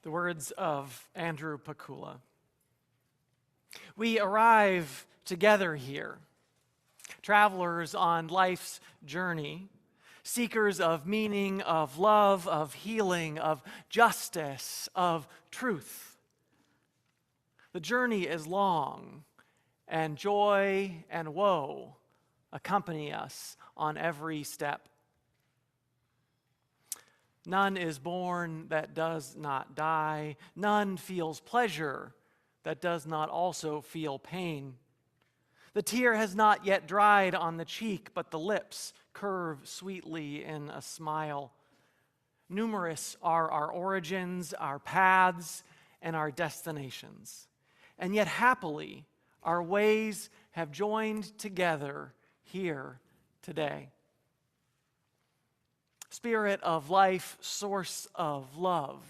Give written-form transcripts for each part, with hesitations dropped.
The words of Andrew Pakula. We arrive together here, travelers on life's journey, seekers of meaning, of love, of healing, of justice, of truth. The journey is long, and joy and woe accompany us on every step. None is born that does not die. None feels pleasure that does not also feel pain. The tear has not yet dried on the cheek, but the lips curve sweetly in a smile. Numerous are our origins, our paths, and our destinations. And yet happily, our ways have joined together here today. Spirit of life, source of love,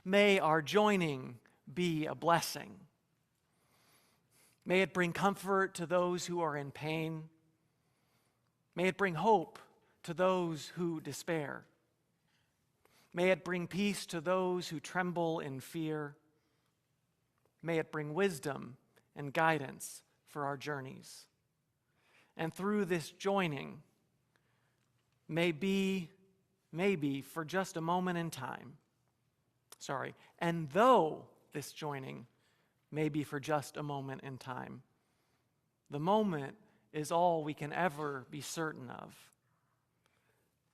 may our joining be a blessing. May it bring comfort to those who are in pain. May it bring hope to those who despair. May it bring peace to those who tremble in fear. May it bring wisdom and guidance for our journeys. And through this joining, maybe for just a moment in time. And though this joining may be for just a moment in time, the moment is all we can ever be certain of.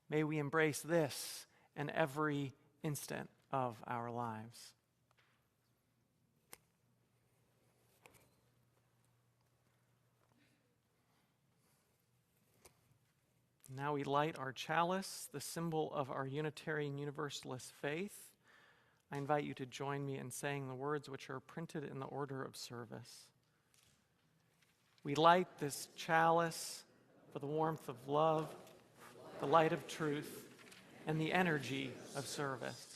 May we embrace this in every instant of our lives. Now we light our chalice, the symbol of our Unitarian Universalist faith. I invite you to join me in saying the words which are printed in the order of service. We light this chalice for the warmth of love, the light of truth, and the energy of service.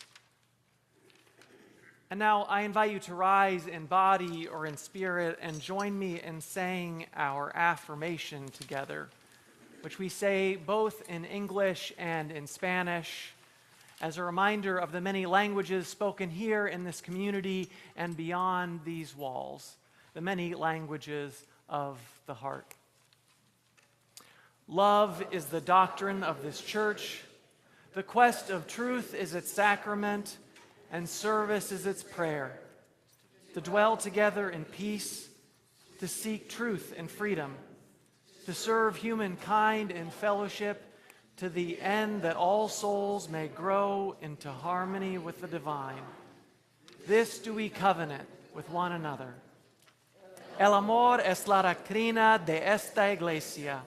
And now I invite you to rise in body or in spirit and join me in saying our affirmation together, which we say both in English and in Spanish, as a reminder of the many languages spoken here in this community and beyond these walls, the many languages of the heart. Love is the doctrine of this church. The quest of truth is its sacrament, and service is its prayer. To dwell together in peace, to seek truth and freedom, to serve humankind in fellowship to the end that all souls may grow into harmony with the divine. This do we covenant with one another. El amor es la doctrina de esta iglesia.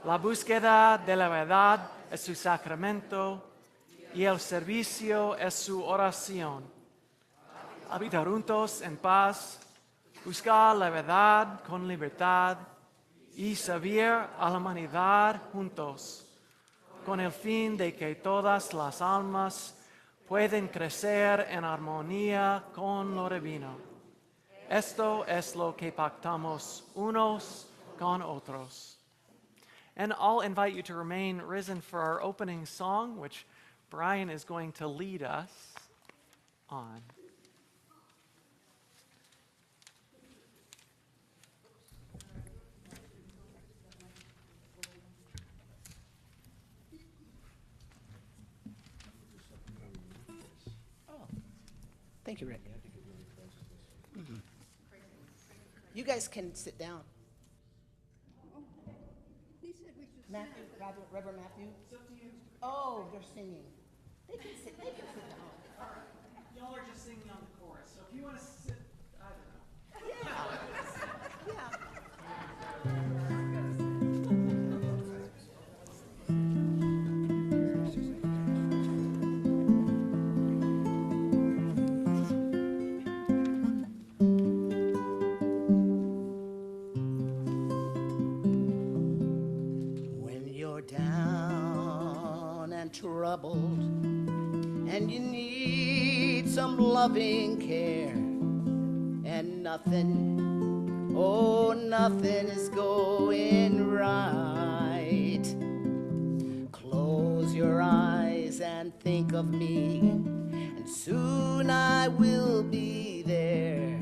La búsqueda de la verdad es su sacramento y el servicio es su oración. Habitar juntos en paz, buscar la verdad con libertad y servir a la humanidad juntos, con el fin de que todas las almas puedan crecer en armonía con lo divino. Esto es lo que pactamos unos con otros. And I'll invite you to remain risen for our opening song, which Brian is going to lead us on. Thank you, Rick. Mm-hmm. You guys can sit down. Matthew, Reverend Matthew? Oh, they're singing. They can sit down. All right. Y'all are just singing on the chorus, so if you want to sit, I don't know. Yeah. Yeah. Troubled, and you need some loving care, and nothing, Oh, nothing is going right. Close your eyes and think of me, and soon I will be there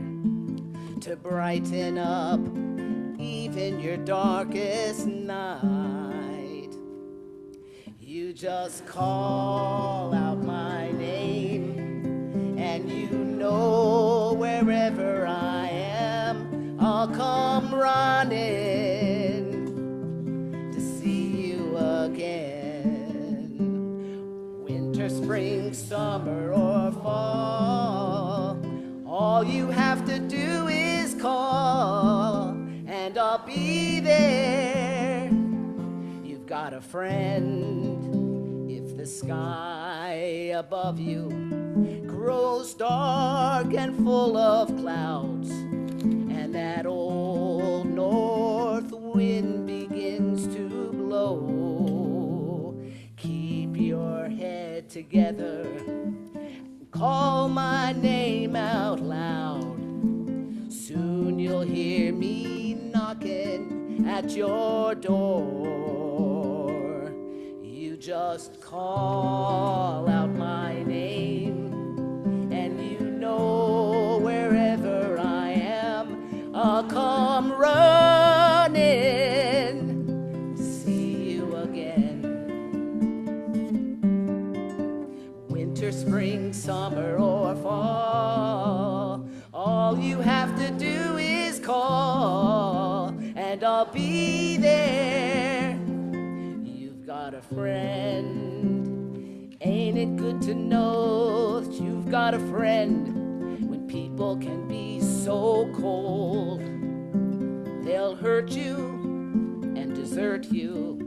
to brighten up even your darkest night. You just call out my name, and you know wherever I am, I'll come running to see you again. Winter, spring, summer, or fall, all you have to do is call, and I'll be there. You've got a friend. If the sky above you grows dark and full of clouds, and that old north wind begins to blow, keep your head together, call my name out loud. Soon you'll hear me knocking at your door. You just call out my name, and you know wherever I am, I'll come running to see you again. Winter, spring, summer, or fall, all you have to do is call, and I'll be there. You've got a friend. Ain't it good to know that you've got a friend? When people can be so cold, they'll hurt you and desert you,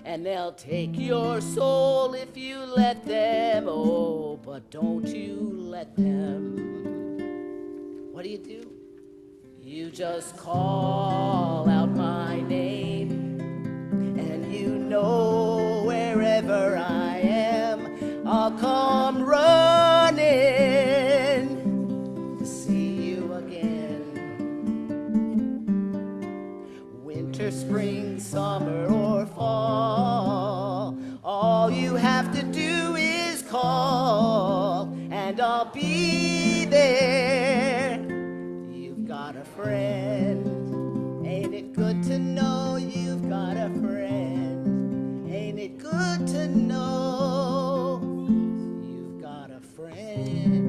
and they'll take your soul if you let them. Oh, but don't you let them. What do? You just call out my name, and you know wherever I am, I'll come running to see you again. Winter, spring, summer, or fall, all you have to do is call, and I'll be there. You've got a friend. Ain't it good to know you've got a friend? Ain't it good to know you've got a friend?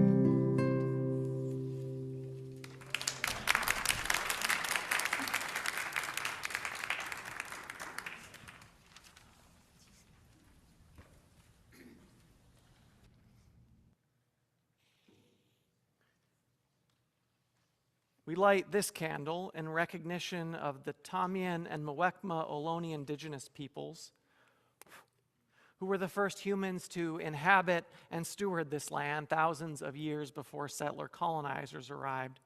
We light this candle in recognition of the Tamian and Muwekma Ohlone indigenous peoples, who were the first humans to inhabit and steward this land thousands of years before settler colonizers arrived.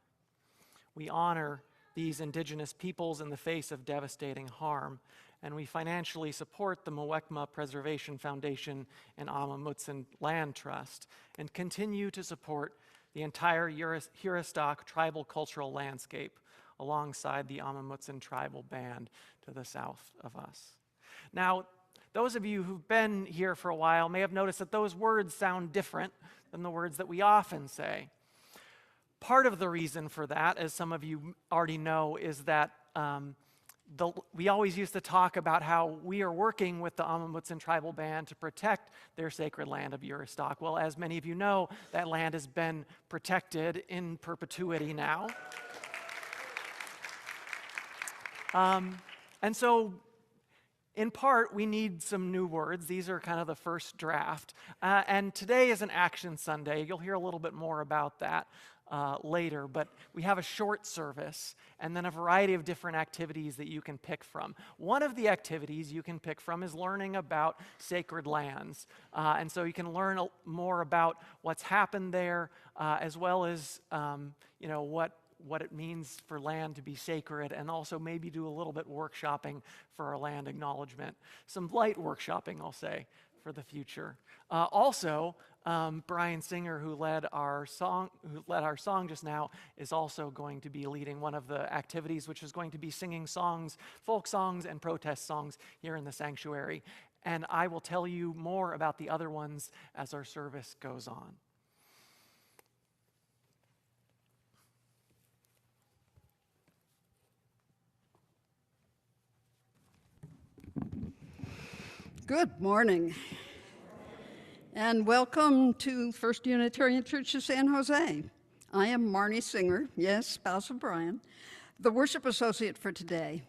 We honor these indigenous peoples in the face of devastating harm, and we financially support the Muwekma Preservation Foundation and Amamutsin Land Trust, and continue to support the entire Huristock tribal cultural landscape alongside the Amamutsin tribal band to the south of us. Now, those of you who've been here for a while may have noticed that those words sound different than the words that we often say. Part of the reason for that, as some of you already know, is that we always used to talk about how we are working with the Amamutsin tribal band to protect their sacred land of Huristock. Well, as many of you know, that land has been protected in perpetuity now. And so, in part, we need some new words. These are kind of the first draft. And today is an Action Sunday. You'll hear a little bit more about that later, but we have a short service and then a variety of different activities that you can pick from. One of the activities you can pick from is learning about sacred lands. And so you can learn more about what's happened there, as well as what it means for land to be sacred, and also maybe do a little bit workshopping for our land acknowledgement. Some light workshopping, I'll say, for the future. Also, Brian Singer, who led our song just now, is also going to be leading one of the activities, which is going to be singing songs, folk songs and protest songs here in the sanctuary. And I will tell you more about the other ones as our service goes on. Good morning, and welcome to First Unitarian Church of San Jose. I am Marnie Singer, yes, spouse of Brian, the worship associate for today.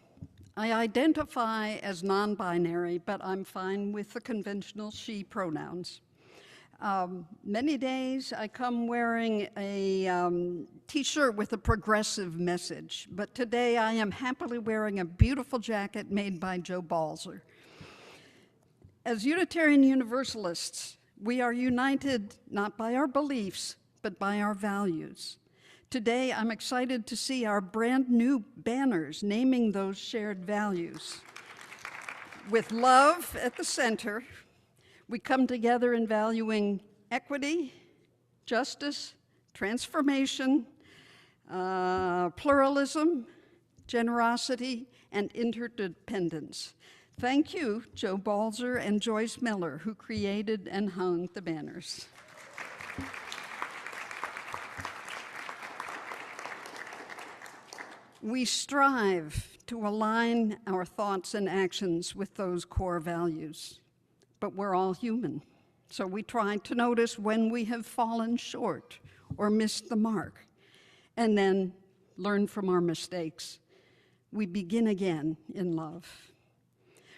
I identify as non-binary, but I'm fine with the conventional she pronouns. Many days I come wearing a t-shirt with a progressive message, but today I am happily wearing a beautiful jacket made by Joe Balzer. As Unitarian Universalists, we are united not by our beliefs, but by our values. Today, I'm excited to see our brand new banners naming those shared values. With love at the center, we come together in valuing equity, justice, transformation, pluralism, generosity, and interdependence. Thank you, Joe Balzer and Joyce Miller, who created and hung the banners. We strive to align our thoughts and actions with those core values, but we're all human, so we try to notice when we have fallen short or missed the mark, and then learn from our mistakes. We begin again in love.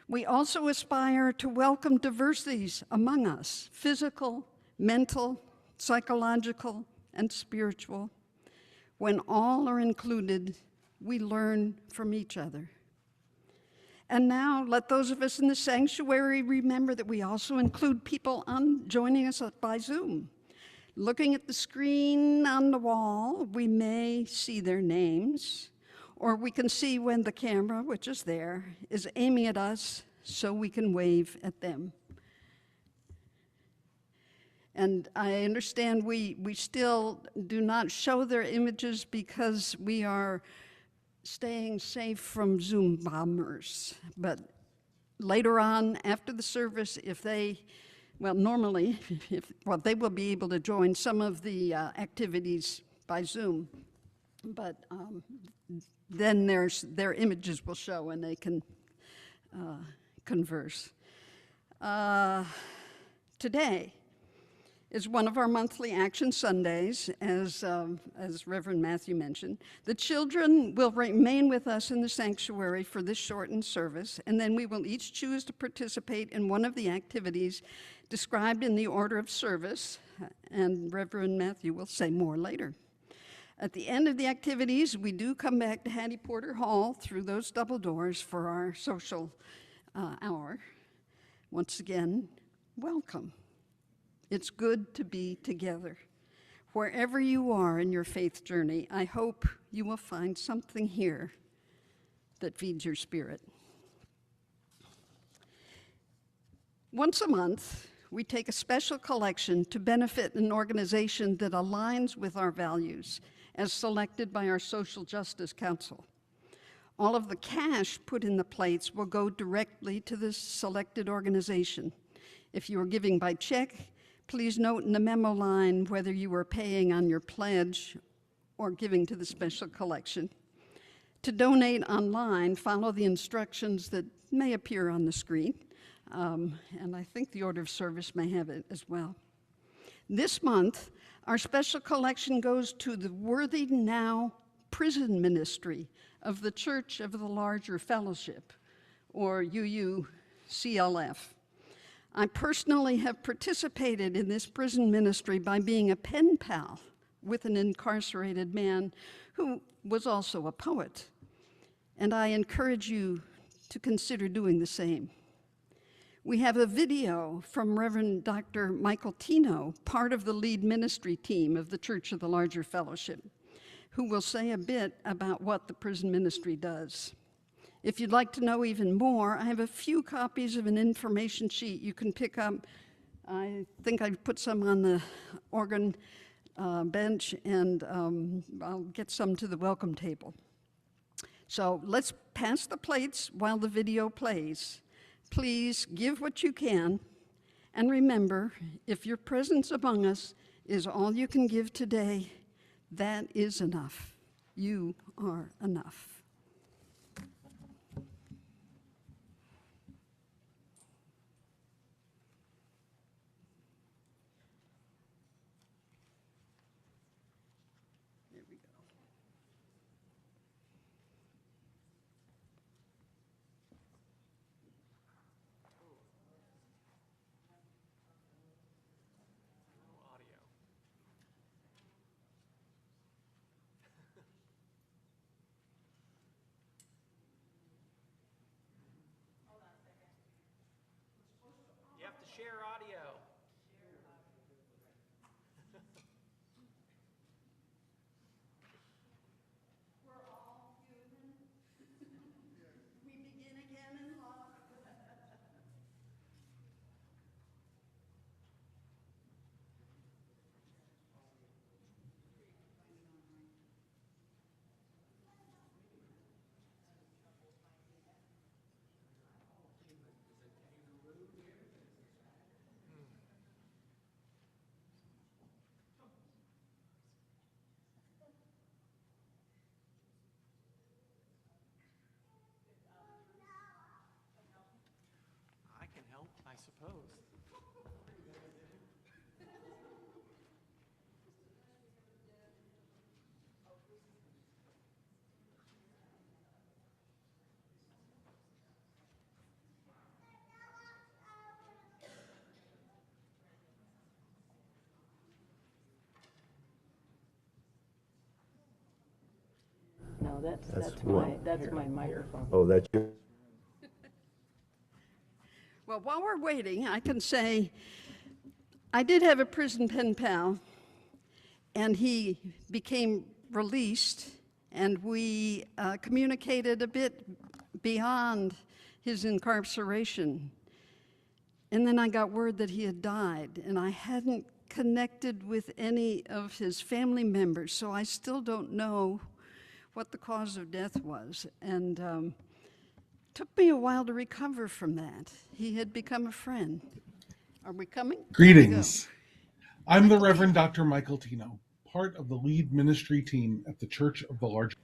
We also aspire to welcome diversities among us, physical, mental, psychological, and spiritual. When all are included, we learn from each other. And now, let those of us in the sanctuary remember that we also include people joining us by Zoom. Looking at the screen on the wall, we may see their names, or we can see when the camera, which is there, is aiming at us so we can wave at them. And I understand we still do not show their images because we are staying safe from Zoom bombers. But later on, after the service, normally, they will be able to join some of the activities by Zoom. But then their images will show and they can converse. Today is one of our monthly Action Sundays, as Reverend Matthew mentioned. The children will remain with us in the sanctuary for this shortened service, and then we will each choose to participate in one of the activities described in the order of service, and Reverend Matthew will say more later. At the end of the activities, we do come back to Hattie Porter Hall through those double doors for our social hour. Once again, welcome. It's good to be together. Wherever you are in your faith journey, I hope you will find something here that feeds your spirit. Once a month, we take a special collection to benefit an organization that aligns with our values, as selected by our Social Justice Council. All of the cash put in the plates will go directly to this selected organization. If you are giving by check, please note in the memo line whether you are paying on your pledge or giving to the special collection. To donate online, follow the instructions that may appear on the screen, and I think the order of service may have it as well. This month, our special collection goes to the Worthy Now Prison Ministry of the Church of the Larger Fellowship, or UUCLF. I personally have participated in this prison ministry by being a pen pal with an incarcerated man who was also a poet, and I encourage you to consider doing the same. We have a video from Reverend Dr. Michael Tino, part of the lead ministry team of the Church of the Larger Fellowship, who will say a bit about what the prison ministry does. If you'd like to know even more, I have a few copies of an information sheet you can pick up I think I put some on the organ bench, and I'll get some to the welcome table. So let's pass the plates while the video plays. Please give what you can, and remember, if your presence among us is all you can give today, that is enough. You are enough. There we go. Audio. You have to share audio. We're all human. We begin again in love. I can help, I suppose. No, that's what? my microphone. Oh, that's you? Well, while we're waiting, I can say I did have a prison pen pal, and he became released, and we communicated a bit beyond his incarceration. And then I got word that he had died, and I hadn't connected with any of his family members, so I still don't know what the cause of death was. And took me a while to recover from that. He had become a friend. Are we coming? Greetings. I'm the Reverend Dr. Michael Tino, part of the lead ministry team at the Church of the Larger.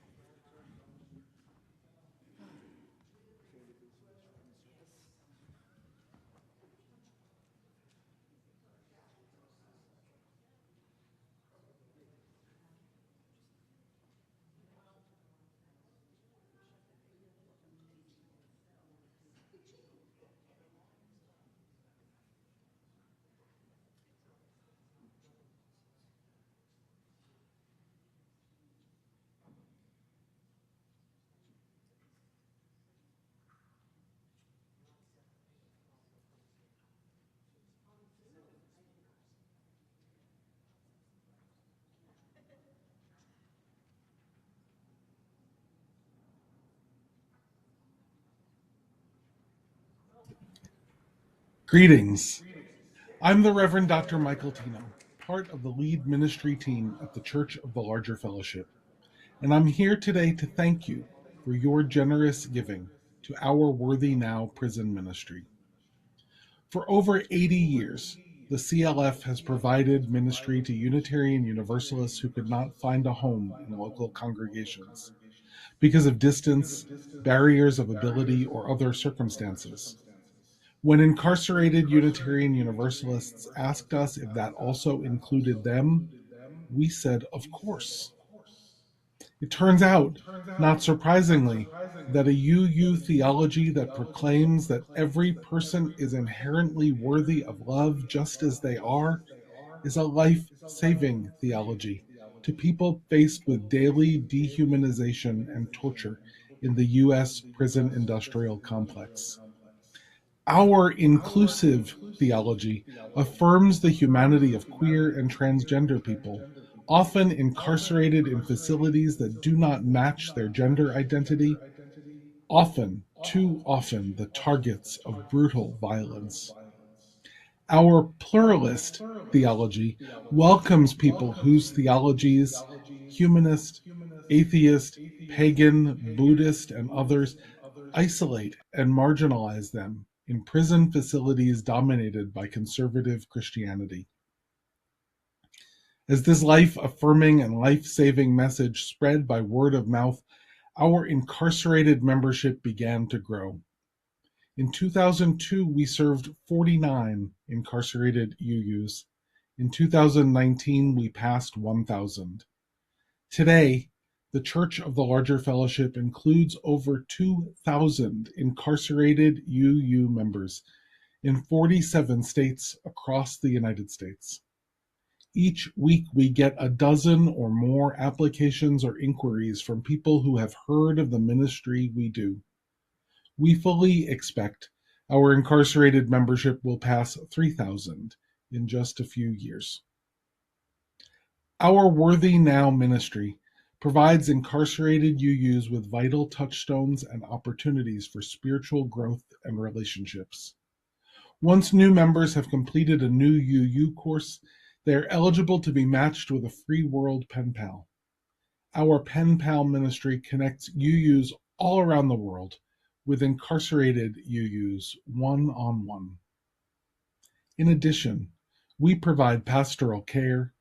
Greetings. I'm the Reverend Dr. Michael Tino, part of the lead ministry team at the Church of the Larger Fellowship. And I'm here today to thank you for your generous giving to our Worthy Now prison ministry. For over 80 years, the CLF has provided ministry to Unitarian Universalists who could not find a home in local congregations because of distance, barriers of ability, or other circumstances. When incarcerated Unitarian Universalists asked us if that also included them, we said, of course. It turns out, not surprisingly, that a UU theology that proclaims that every person is inherently worthy of love just as they are is a life-saving theology to people faced with daily dehumanization and torture in the U.S. prison industrial complex. Our inclusive theology affirms the humanity of queer and transgender people, often incarcerated in facilities that do not match their gender identity, often, too often, the targets of brutal violence. Our pluralist theology welcomes people whose theologies, humanist, atheist, pagan, Buddhist, and others, isolate and marginalize them in prison facilities dominated by conservative Christianity. As this life-affirming and life-saving message spread by word of mouth, our incarcerated membership began to grow. In 2002, we served 49 incarcerated UUs. In 2019, we passed 1,000. Today, the Church of the Larger Fellowship includes over 2,000 incarcerated UU members in 47 states across the United States. Each week, we get a dozen or more applications or inquiries from people who have heard of the ministry we do. We fully expect our incarcerated membership will pass 3,000 in just a few years. Our Worthy Now ministry provides incarcerated UUs with vital touchstones and opportunities for spiritual growth and relationships. Once new members have completed a new UU course, they are eligible to be matched with a free world pen pal. Our pen pal ministry connects UUs all around the world with incarcerated UUs one-on-one. In addition, we provide pastoral care,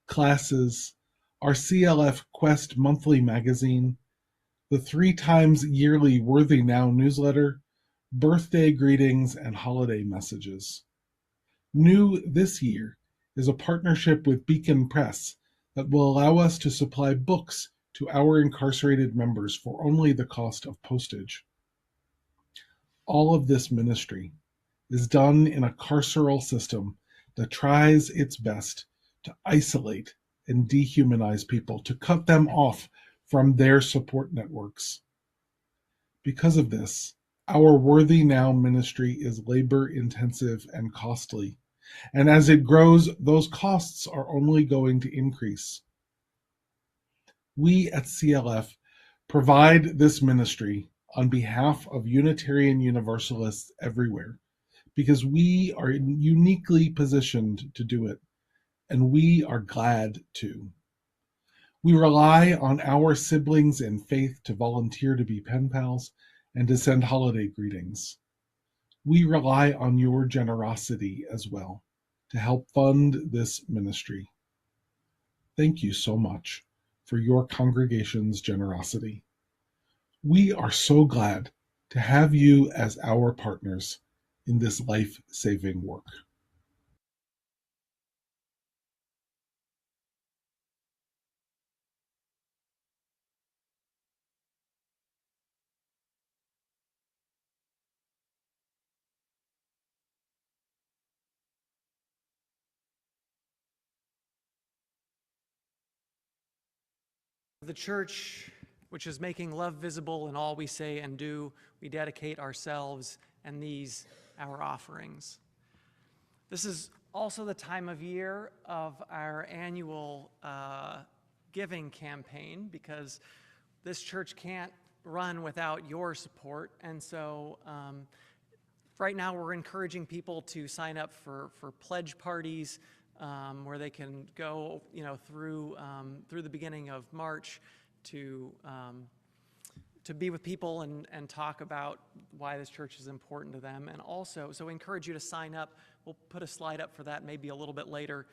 classes, our CLF Quest monthly magazine, the 3 times yearly Worthy Now newsletter, birthday greetings, and holiday messages. New this year is a partnership with Beacon Press that will allow us to supply books to our incarcerated members for only the cost of postage. All of this ministry is done in a carceral system that tries its best to isolate and dehumanize people, to cut them off from their support networks. Because of this, our Worthy Now ministry is labor-intensive and costly, and as it grows, those costs are only going to increase. We at CLF provide this ministry on behalf of Unitarian Universalists everywhere, because we are uniquely positioned to do it, and we are glad to. We rely on our siblings in faith to volunteer to be pen pals and to send holiday greetings. We rely on your generosity as well to help fund this ministry. Thank you so much for your congregation's generosity. We are so glad to have you as our partners in this life-saving work. The church, which is making love visible in all we say and do, we dedicate ourselves and these, our offerings. This is also the time of year of our annual giving campaign, because this church can't run without your support. And so right now we're encouraging people to sign up for pledge parties, where they can go, through the beginning of March to be with people and talk about why this church is important to them. And also, so we encourage you to sign up. We'll put a slide up for that maybe a little bit later.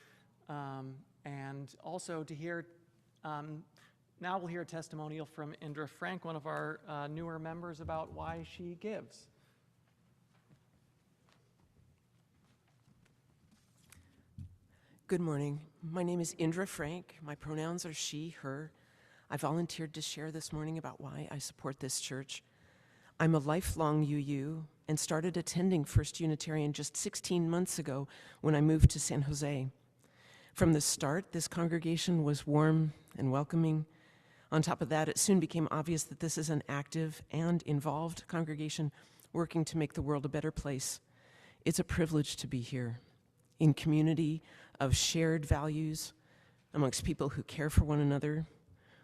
And also to hear, now we'll hear a testimonial from Indra Frank, one of our newer members, about why she gives. Good morning. My name is Indra Frank. My pronouns are she, her. I volunteered to share this morning about why I support this church. I'm a lifelong UU and started attending First Unitarian just 16 months ago when I moved to San Jose. From the start, this congregation was warm and welcoming. On top of that, it soon became obvious that this is an active and involved congregation working to make the world a better place. It's a privilege to be here, in community of shared values, amongst people who care for one another,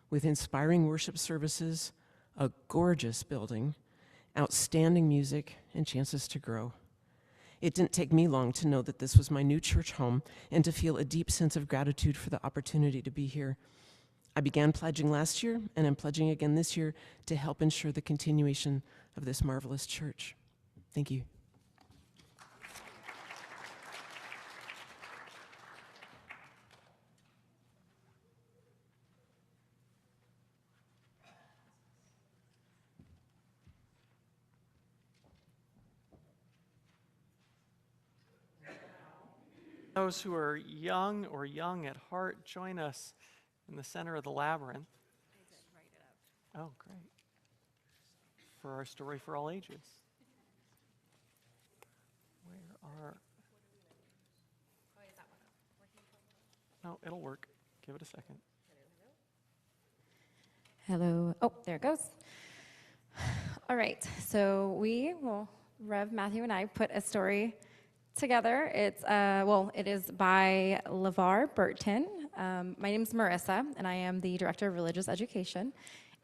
with inspiring worship services, a gorgeous building, outstanding music, and chances to grow. It didn't take me long to know that this was my new church home and to feel a deep sense of gratitude for the opportunity to be here. I began pledging last year, and I'm pledging again this year to help ensure the continuation of this marvelous church. Thank you. Those who are young or young at heart, join us in the center of the labyrinth. Oh, great. For our story for all ages. Where are... No, it'll work. Give it a second. Hello. Oh, there it goes. All right. So Rev Matthew and I put a story together. It is by LeVar Burton. My name is Marissa, and I am the Director of Religious Education.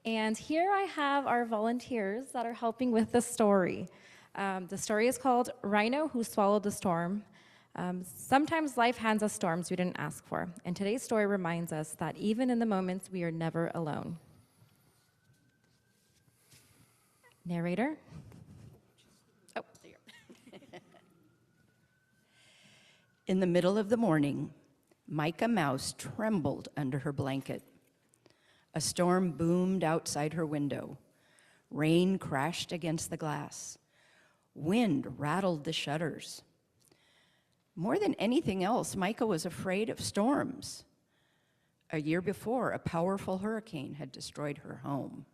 And here I have our volunteers that are helping with the story. The story is called Rhino Who Swallowed the Storm. Sometimes life hands us storms we didn't ask for. And today's story reminds us that even in the moments, we are never alone. Narrator? Oh, there you go. In the middle of the morning, Micah Mouse trembled under her blanket. A storm boomed outside her window. Rain crashed against the glass. Wind rattled the shutters. More than anything else, Micah was afraid of storms. A year before, a powerful hurricane had destroyed her home.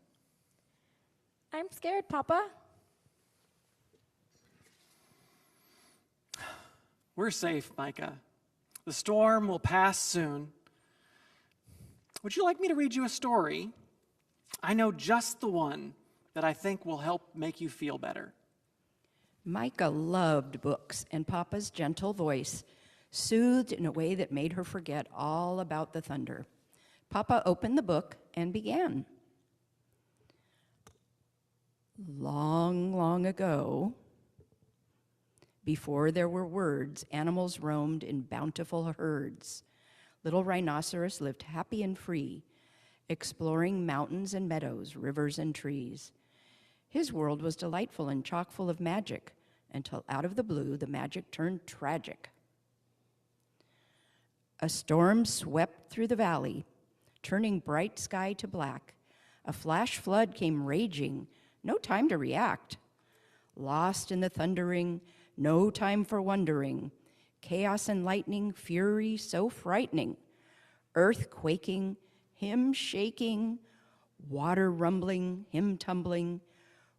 I'm scared, Papa. We're safe, Micah. The storm will pass soon. Would you like me to read you a story? I know just the one that I think will help make you feel better. Micah loved books, and Papa's gentle voice soothed in a way that made her forget all about the thunder. Papa opened the book and began. Long, long ago, before there were words, animals roamed in bountiful herds. Little Rhinoceros lived happy and free, exploring mountains and meadows, rivers and trees. His world was delightful and chock full of magic, until out of the blue, the magic turned tragic. A storm swept through the valley, turning bright sky to black. A flash flood came raging, no time to react. Lost in the thundering, no time for wondering. Chaos and lightning, fury so frightening. Earth quaking, him shaking, water rumbling, him tumbling.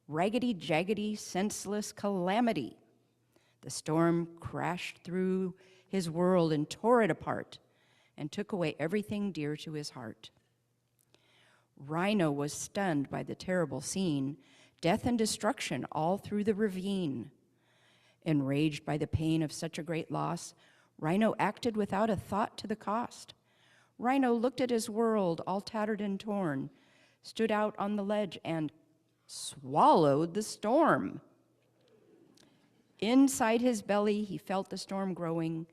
Raggedy, jaggedy, senseless calamity. The storm crashed through his world and tore it apart and took away everything dear to his heart. Rhino was stunned by the terrible scene, death and destruction all through the ravine. Enraged by the pain of such a great loss, Rhino acted without a thought to the cost. Rhino looked at his world, all tattered and torn, stood out on the ledge and swallowed the storm. Inside his belly, he felt the storm growing.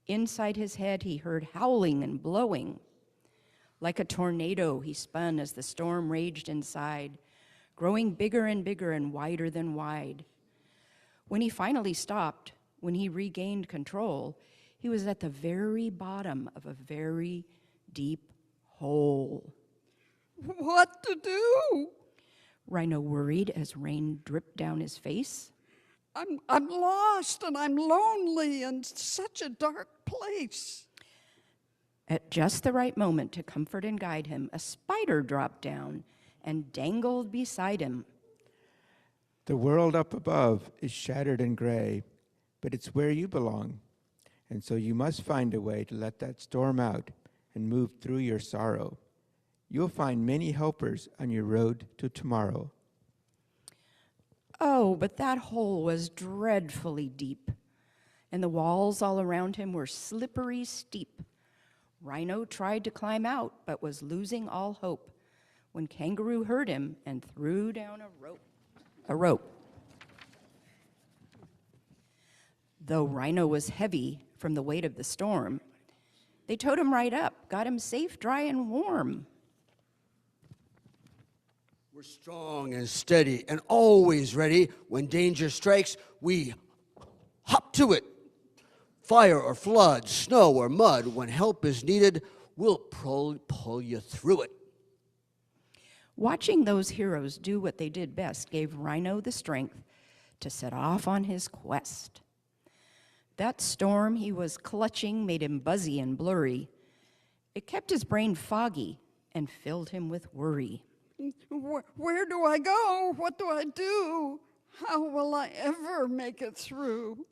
Inside his head, he heard howling and blowing. Like a tornado, he spun as the storm raged inside, growing bigger and bigger and wider than wide. When he finally stopped, when he regained control, he was at the very bottom of a very deep hole. What to do? Rhino worried as rain dripped down his face. I'm lost and I'm lonely in such a dark place. At just the right moment to comfort and guide him, a spider dropped down and dangled beside him. The world up above is shattered and gray, but it's where you belong. And so you must find a way to let that storm out and move through your sorrow. You'll find many helpers on your road to tomorrow. Oh, but that hole was dreadfully deep, and the walls all around him were slippery steep. Rhino tried to climb out, but was losing all hope when Kangaroo heard him and threw down a rope. Though Rhino was heavy from the weight of the storm, they towed him right up, got him safe, dry, and warm. We're strong and steady and always ready. When danger strikes, we hop to it. Fire or flood, snow or mud, when help is needed, we'll pull you through it. Watching those heroes do what they did best gave Rhino the strength to set off on his quest. That storm he was clutching made him buzzy and blurry. It kept his brain foggy and filled him with worry. Where do I go? What do I do? How will I ever make it through?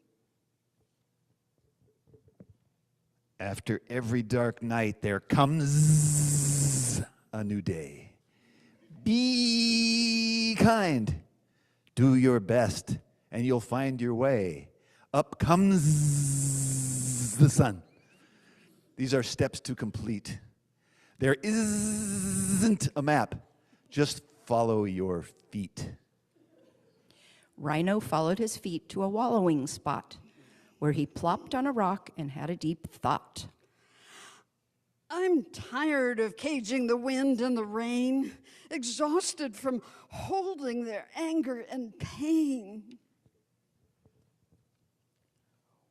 After every dark night, there comes a new day. Be kind. Do your best, and you'll find your way. Up comes the sun. These are steps to complete. There isn't a map. Just follow your feet. Rhino followed his feet to a wallowing spot where he plopped on a rock and had a deep thought. I'm tired of caging the wind and the rain, exhausted from holding their anger and pain.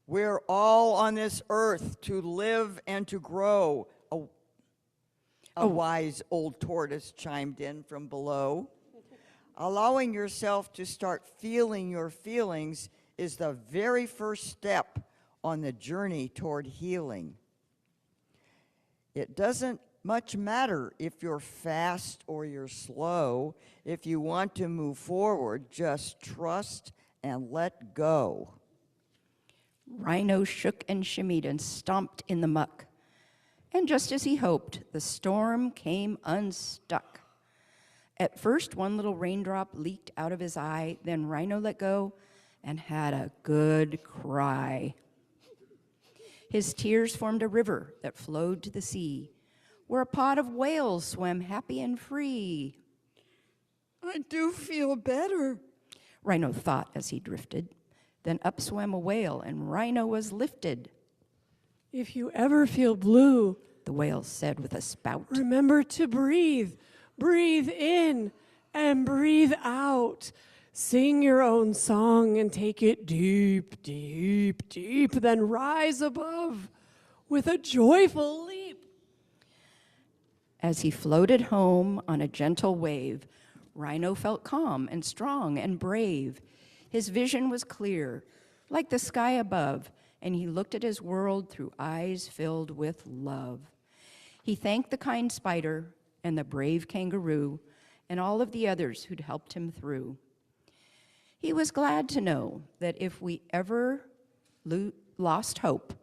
We're all on this earth to live and to grow. A wise old tortoise chimed in from below. Allowing yourself to start feeling your feelings is the very first step on the journey toward healing. It doesn't much matter if you're fast or you're slow. If you want to move forward, just trust and let go. Rhino shook and shimmied and stomped in the muck. And just as he hoped, the storm came unstuck. At first, one little raindrop leaked out of his eye, then Rhino let go and had a good cry. His tears formed a river that flowed to the sea, where a pod of whales swam happy and free. I do feel better, Rhino thought as he drifted. Then up swam a whale, and Rhino was lifted. If you ever feel blue, the whale said with a spout, remember to breathe. Breathe in and breathe out. Sing your own song and take it deep, deep, deep, then rise above with a joyful leap. As he floated home on a gentle wave, Rhino felt calm and strong and brave. His vision was clear, like the sky above, and he looked at his world through eyes filled with love. He thanked the kind spider and the brave kangaroo and all of the others who'd helped him through. He was glad to know that if we ever lost hope,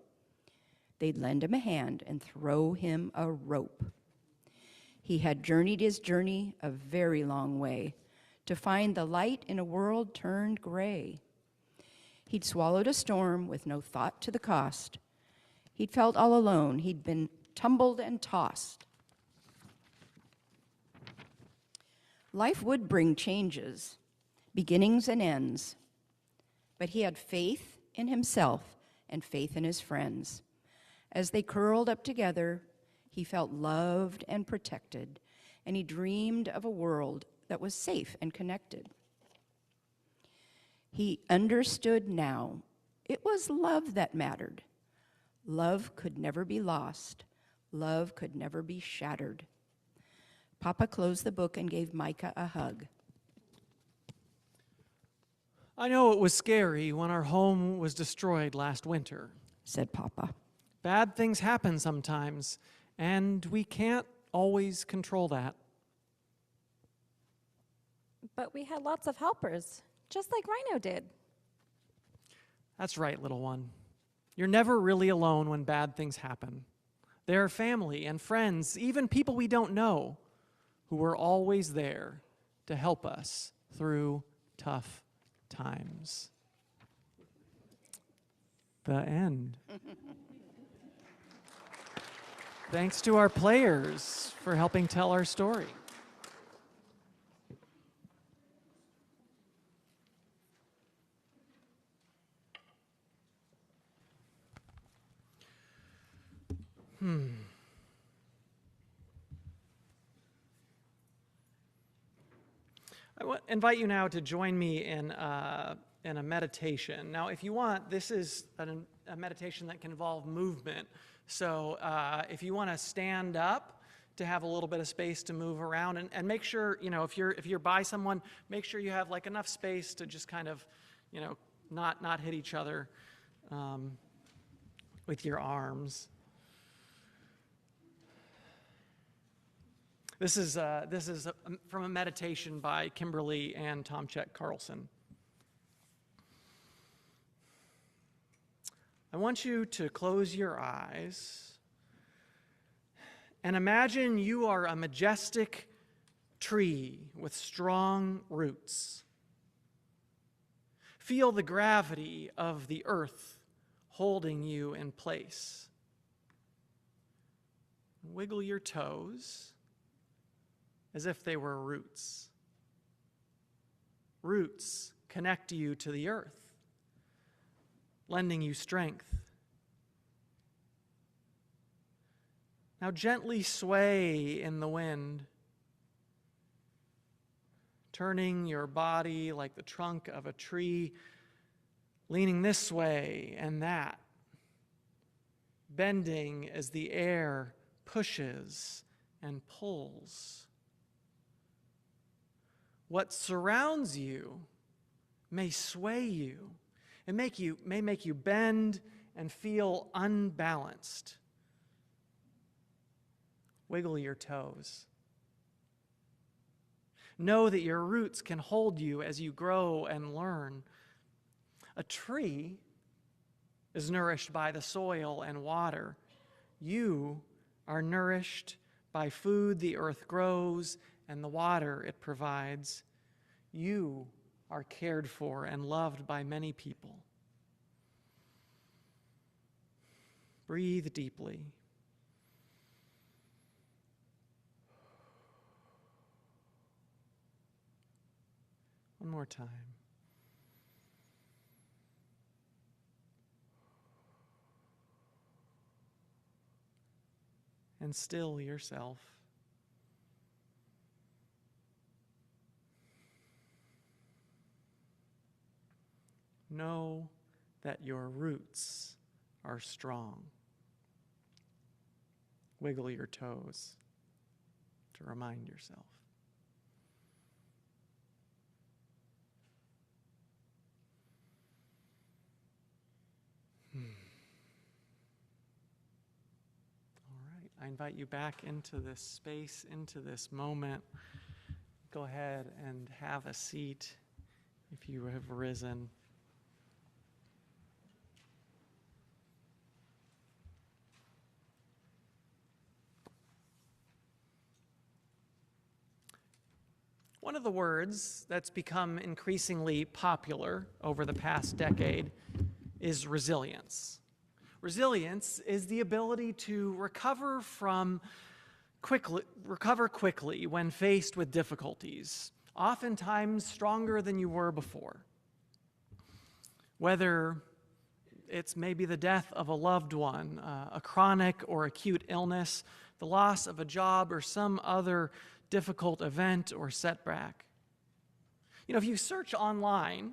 they'd lend him a hand and throw him a rope. He had journeyed his journey a very long way to find the light in a world turned gray. He'd swallowed a storm with no thought to the cost. He'd felt all alone. He'd been tumbled and tossed. Life would bring changes, beginnings and ends, but he had faith in himself and faith in his friends. As they curled up together, he felt loved and protected, and he dreamed of a world that was safe and connected. He understood now it was love that mattered. Love could never be lost. Love could never be shattered. Papa closed the book and gave Micah a hug. I know it was scary when our home was destroyed last winter, said Papa. Bad things happen sometimes, and we can't always control that. But we had lots of helpers, just like Rhino did. That's right, little one. You're never really alone when bad things happen. There are family and friends, even people we don't know, who are always there to help us through tough times. The end. Thanks to our players for helping tell our story. Invite you now to join me in a meditation. Now, if you want, this is a meditation that can involve movement. So if you want to stand up to have a little bit of space to move around, and make sure, if you're by someone, make sure you have like enough space to just kind of, not hit each other with your arms. This is from a meditation by Kimberly and Tom Chet Carlson. I want you to close your eyes and imagine you are a majestic tree with strong roots. Feel the gravity of the earth holding you in place. Wiggle your toes as if they were roots. Roots connect you to the earth, lending you strength. Now gently sway in the wind, turning your body like the trunk of a tree, leaning this way and that, bending as the air pushes and pulls. What surrounds you may sway you and may make you bend and feel unbalanced. Wiggle your toes. Know that your roots can hold you as you grow and learn. A tree is nourished by the soil and water. You are nourished by food the earth grows and the water it provides. You are cared for and loved by many people. Breathe deeply. One more time. And still yourself. Know that your roots are strong. Wiggle your toes to remind yourself. All right, I invite you back into this space, into this moment. Go ahead and have a seat if you have risen. One of the words that's become increasingly popular over the past decade is resilience. Resilience is the ability to recover quickly when faced with difficulties, oftentimes stronger than you were before. Whether it's maybe the death of a loved one, a chronic or acute illness, the loss of a job, or some other difficult event or setback. If you search online,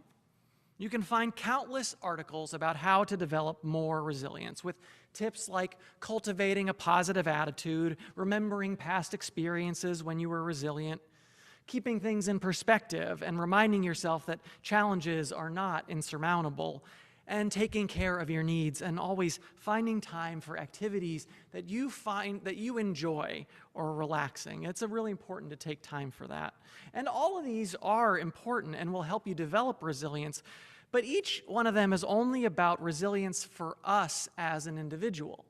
you can find countless articles about how to develop more resilience, with tips like cultivating a positive attitude, remembering past experiences when you were resilient, keeping things in perspective and reminding yourself that challenges are not insurmountable, and taking care of your needs, and always finding time for activities that you find that you enjoy or relaxing. It's really important to take time for that. And all of these are important and will help you develop resilience, but each one of them is only about resilience for us as an individual.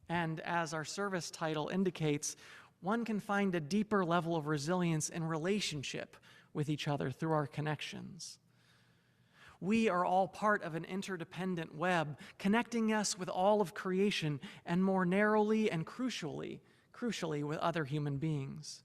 And as our service title indicates, one can find a deeper level of resilience in relationship with each other through our connections. We are all part of an interdependent web, connecting us with all of creation, and more narrowly and crucially with other human beings.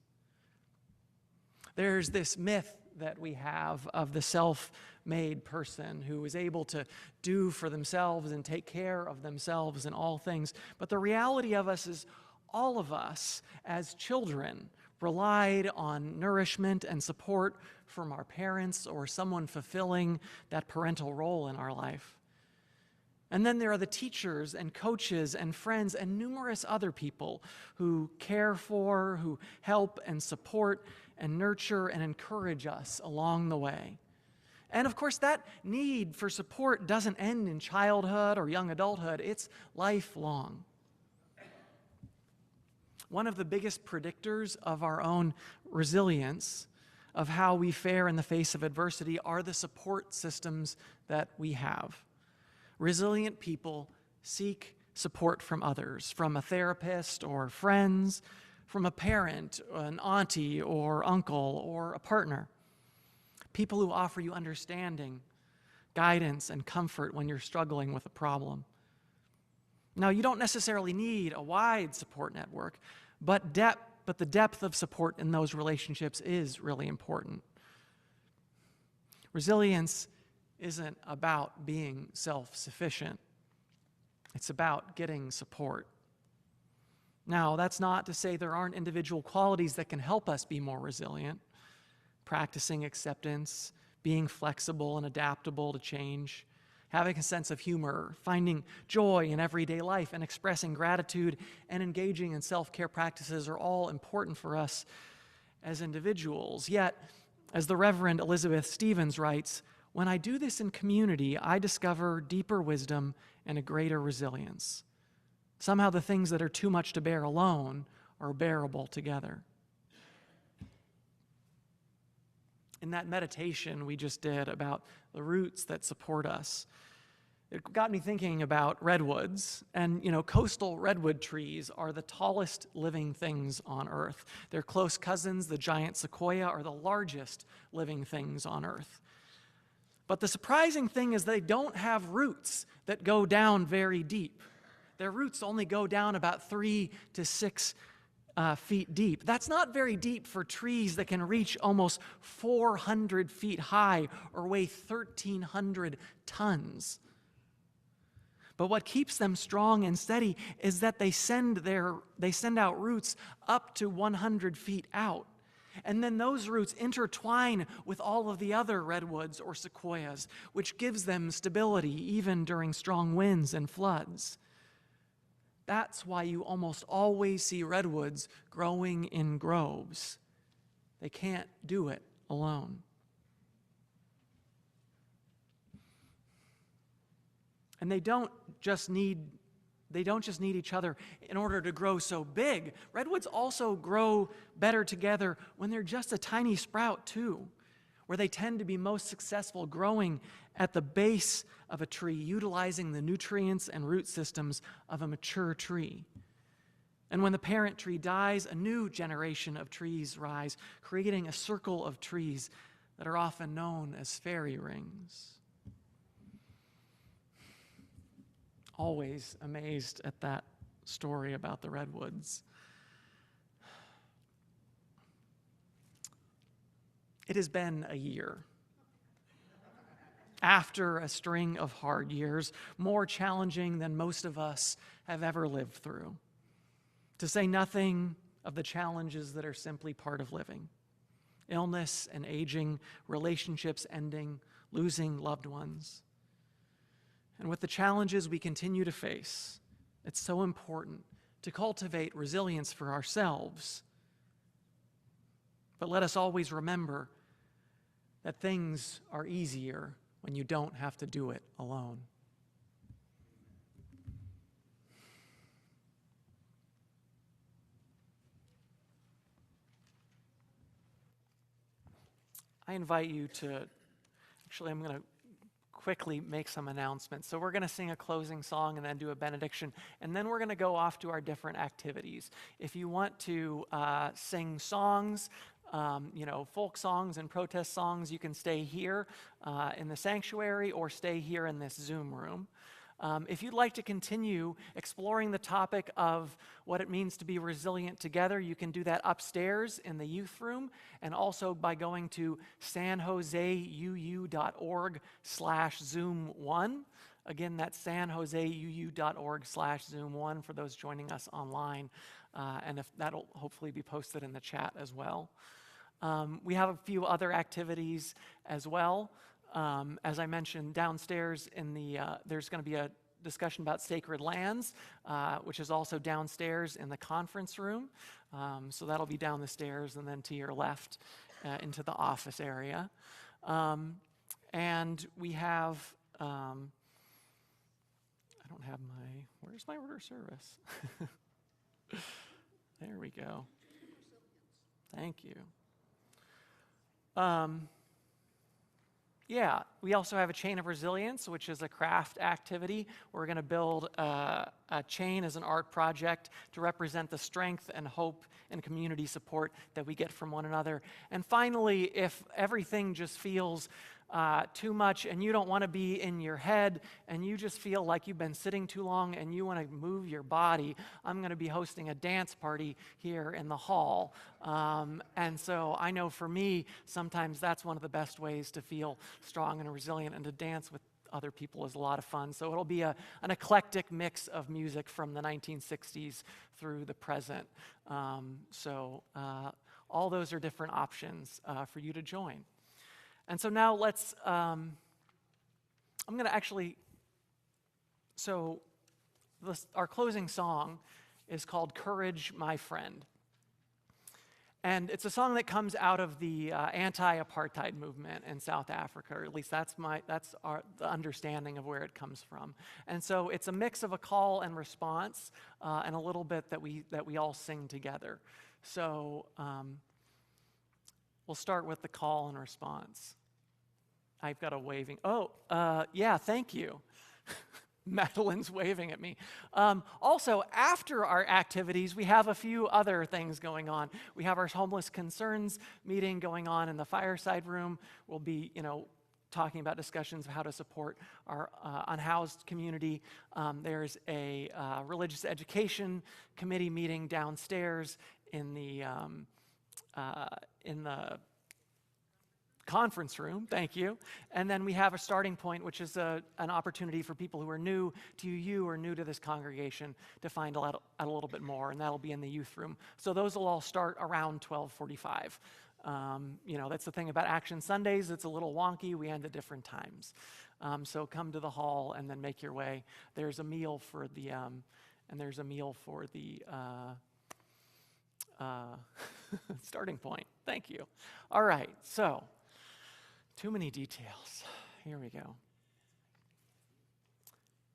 There's this myth that we have of the self-made person who is able to do for themselves and take care of themselves in all things. But the reality of us is all of us as children relied on nourishment and support from our parents or someone fulfilling that parental role in our life. And then there are the teachers and coaches and friends and numerous other people who care for, who help and support and nurture and encourage us along the way. And of course, that need for support doesn't end in childhood or young adulthood. It's lifelong. One of the biggest predictors of our own resilience, of how we fare in the face of adversity, are the support systems that we have. Resilient people seek support from others, from a therapist or friends, from a parent, an auntie or uncle or a partner. People who offer you understanding, guidance, and comfort when you're struggling with a problem. Now, you don't necessarily need a wide support network, but the depth of support in those relationships is really important. Resilience isn't about being self-sufficient. It's about getting support. Now, that's not to say there aren't individual qualities that can help us be more resilient. Practicing acceptance, being flexible and adaptable to change, having a sense of humor, finding joy in everyday life, and expressing gratitude and engaging in self-care practices are all important for us as individuals. Yet, as the Reverend Elizabeth Stevens writes, when I do this in community, I discover deeper wisdom and a greater resilience. Somehow the things that are too much to bear alone are bearable together. In that meditation we just did about the roots that support us, it got me thinking about redwoods. And, coastal redwood trees are the tallest living things on Earth. Their close cousins, the giant sequoia, are the largest living things on Earth. But the surprising thing is they don't have roots that go down very deep. Their roots only go down about 3 to 6 feet deep. That's not very deep for trees that can reach almost 400 feet high or weigh 1,300 tons. But what keeps them strong and steady is that they send out roots up to 100 feet out. And then those roots intertwine with all of the other redwoods or sequoias, which gives them stability even during strong winds and floods. That's why you almost always see redwoods growing in groves. They can't do it alone. And they don't just need each other in order to grow so big. Redwoods also grow better together when they're just a tiny sprout too, where they tend to be most successful growing at the base of a tree, utilizing the nutrients and root systems of a mature tree. And when the parent tree dies, a new generation of trees rise, creating a circle of trees that are often known as fairy rings. Always amazed at that story about the redwoods. It has been a year. After a string of hard years, more challenging than most of us have ever lived through. To say nothing of the challenges that are simply part of living. Illness and aging, relationships ending, losing loved ones. And with the challenges we continue to face, it's so important to cultivate resilience for ourselves. But let us always remember that things are easier when you don't have to do it alone. I invite you to, I'm going to quickly make some announcements. So we're going to sing a closing song and then do a benediction, and then we're going to go off to our different activities. If you want to sing songs, folk songs and protest songs, you can stay here in the sanctuary or stay here in this Zoom room. If you'd like to continue exploring the topic of what it means to be resilient together, you can do that upstairs in the youth room, and also by going to sanjoseuu.org/Zoom1. Again, that's sanjoseuu.org/Zoom1 for those joining us online, and if that'll hopefully be posted in the chat as well. We have a few other activities as well. As I mentioned, downstairs in the there's going to be a discussion about sacred lands, which is also downstairs in the conference room. So that'll be down the stairs and then to your left into the office area. And we have, I don't have my, where's my order of service? There we go. Thank you. Yeah, we also have a chain of resilience, which is a craft activity. We're going to build a chain as an art project to represent the strength and hope and community support that we get from one another. And finally, if everything just feels too much and you don't want to be in your head and you just feel like you've been sitting too long and you want to move your body, I'm going to be hosting a dance party here in the hall. And so I know for me, sometimes that's one of the best ways to feel strong and resilient, and to dance with other people is a lot of fun. So it'll be an eclectic mix of music from the 1960s through the present. All those are different options for you to join. And so now let's, I'm going to actually, our closing song is called Courage, My Friend. And it's a song that comes out of the anti-apartheid movement in South Africa, or at least that's the understanding of where it comes from. And so it's a mix of a call and response, and a little bit that we all sing together. So we'll start with the call and response. I've got a waving. Yeah, thank you. Madeline's waving at me. Also, after our activities, we have a few other things going on. We have our homeless concerns meeting going on in the fireside room. We'll be, talking about discussions of how to support our unhoused community. There's a religious education committee meeting downstairs in the conference room, thank you. And then we have a starting point, which is an opportunity for people who are new to UU or new to this congregation to find out a little bit more, and that'll be in the youth room. So those will all start around 12:45. That's the thing about Action Sundays. It's a little wonky. We end at different times. So come to the hall and then make your way. There's a meal for the, starting point. Thank you. All right, so too many details. Here we go.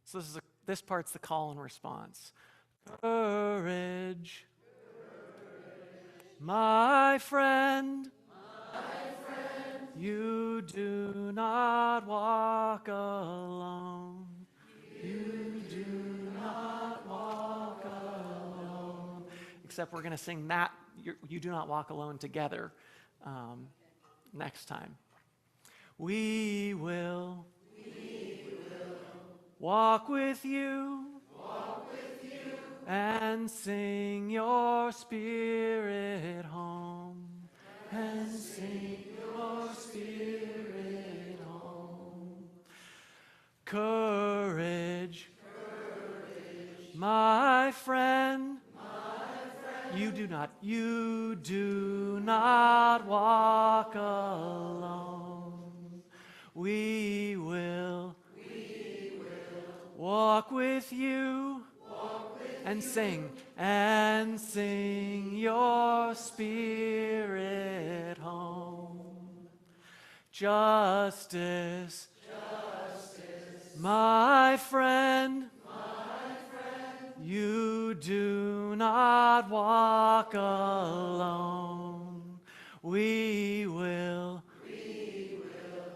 So this part's the call and response. Courage, my friend, you do not walk alone. You do not walk alone. Except we're going to sing that, you do not walk alone together next time. We will walk with you and sing your spirit home, and sing your spirit home. Courage, my friend, you do not walk alone. We will walk with you and sing your spirit home. Justice, my friend, you do not walk alone. We will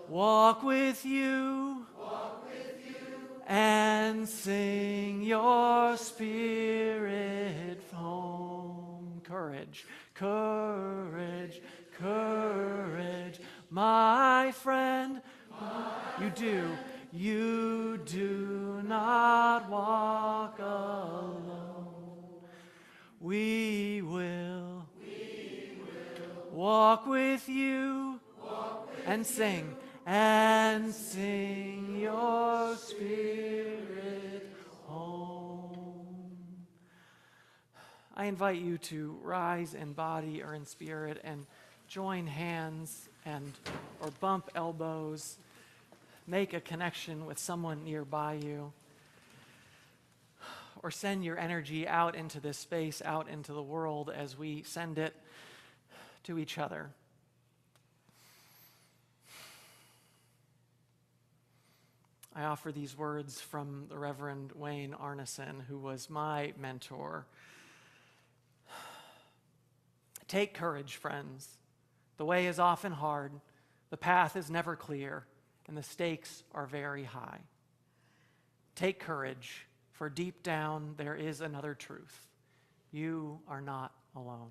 walk with you and sing your spirit home. Courage, courage, courage, my friend. You do not walk alone. We will walk with you and sing your spirit home. I invite you to rise in body or in spirit and join hands or bump elbows. Make a connection with someone nearby you. Or send your energy out into this space, out into the world as we send it to each other. I offer these words from the Reverend Wayne Arneson, who was my mentor. Take courage, friends. The way is often hard, the path is never clear, and the stakes are very high. Take courage, for deep down there is another truth. You are not alone.